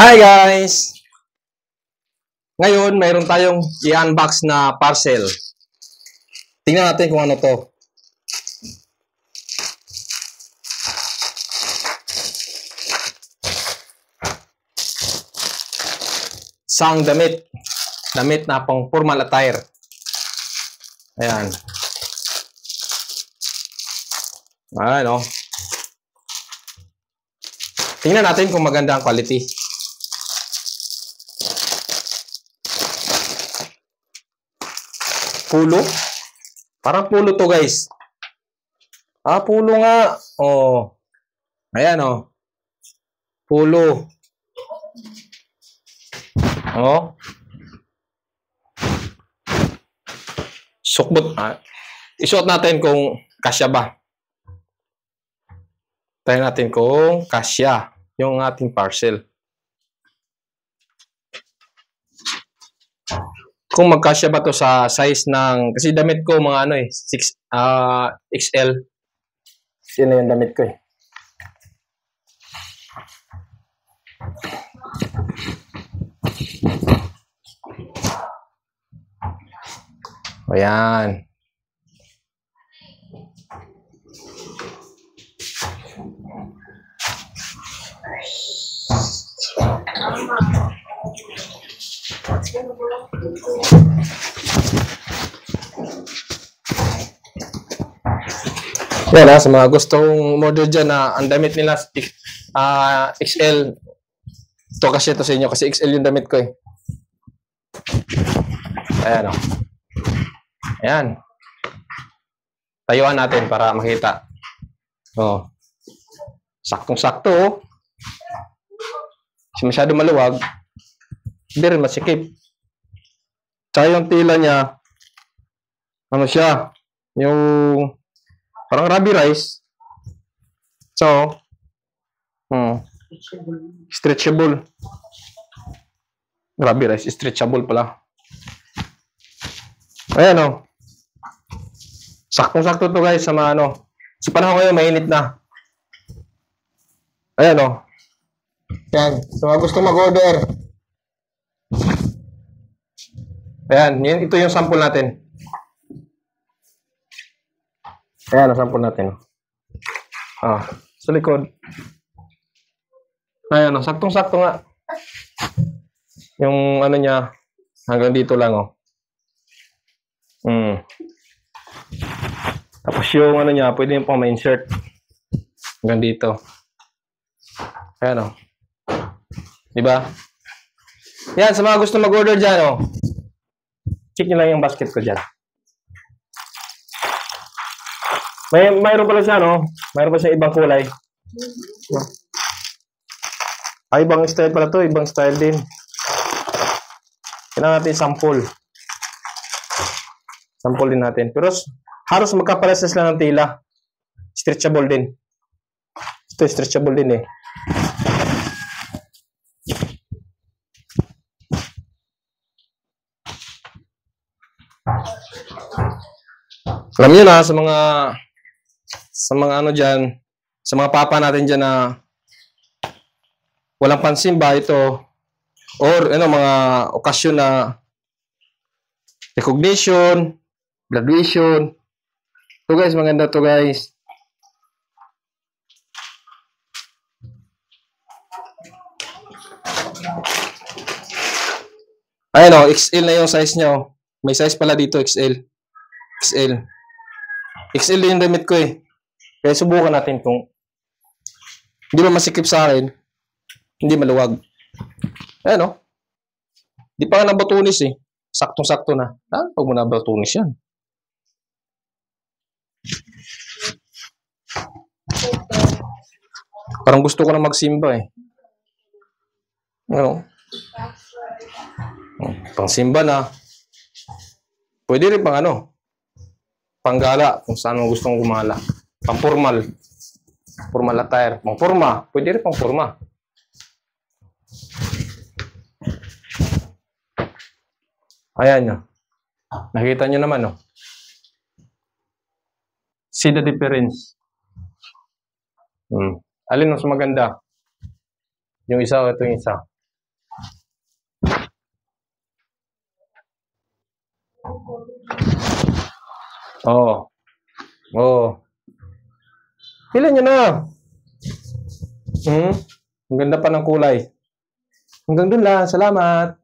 Hi guys! Ngayon, mayroon tayong i-unbox na parcel. Tingnan natin kung ano to. Isang damit. Damit na pang formal attire. Ayan. Ayan o. Tingnan natin kung maganda ang quality. Pulo? Parang pulo to guys. Ah, pulo nga. Oh. Ayan oh. Pulo. Oh. Sukbot. Isuot natin kung kasya ba. Tayo natin kung kasya yung ating parcel. Kung magkasya ba to sa size ng, kasi damit ko mga ano eh, XL. Yun na yung damit ko eh. Ayan. Yan sa mga gustong order dyan na ang damit nila XL. Ito kasi ito sa inyo kasi XL yung damit ko eh. Ayan o. Ayan. Tayuan natin para makita. Oh. Saktong-sakto oh. Kasi masyado maluwag. Hindi rin masikip. Tsaka yung tila niya, ano siya, yung parang rubber rice. So, stretchable. Rubber rice, stretchable pala. Ayan o. Saktong-sakto to guys sa mga ano. Sa panahon ngayon, mainit na. Ayan o. Yan. So, gusto mag-order. Ayan. Ito yung sample natin. Ayan ang sample natin. Sa likod. Ayan o. Saktong-sakto nga. Yung ano niya, hanggang dito lang o. Tapos yung ano niya, pwede yung pang ma-insert. Hanggang dito. Ayan o. Diba? Yan, sa mga gusto mag-order dyan o. Check nyo lang yung basket ko dyan. Mayroon pala siya no? Mayroon pa siya ibang kulay. Ibang style pala to. Ibang style din. Kailangan natin sample. Sample din natin. Pero halos magkaparehas lang ng tila. Stretchable din. Ito stretchable din eh. Alam niyo na sa mga ano diyan, sa mga papa natin diyan na walang pansimba ito or ano mga okasyon na recognition, graduation. To guys, maganda to guys. Ayun o, XL na yung size nyo. May size pala dito, XL. XL din yung damit ko eh. Kaya subukan natin kung hindi ba masikip sa akin, hindi maluwag. Ayan o. Di pa nga nabatunis eh. Saktong-sakto na. Pag mo nabatunis yan. Parang gusto ko na magsimba eh. Ano? Pang simba na. Pwede rin pang ano. Panggala kung saan mo gustong gumala. Pang formal. Formal attire. Pang forma. Pwede rin pang forma. Ayan nyo. Nakita nyo naman no. See the difference. Alin mas maganda? Yung isa o ito yung isa? Oo. Oo. Ilan nyo na? Hmm? Ang ganda pa ng kulay. Hanggang dun lang. Salamat.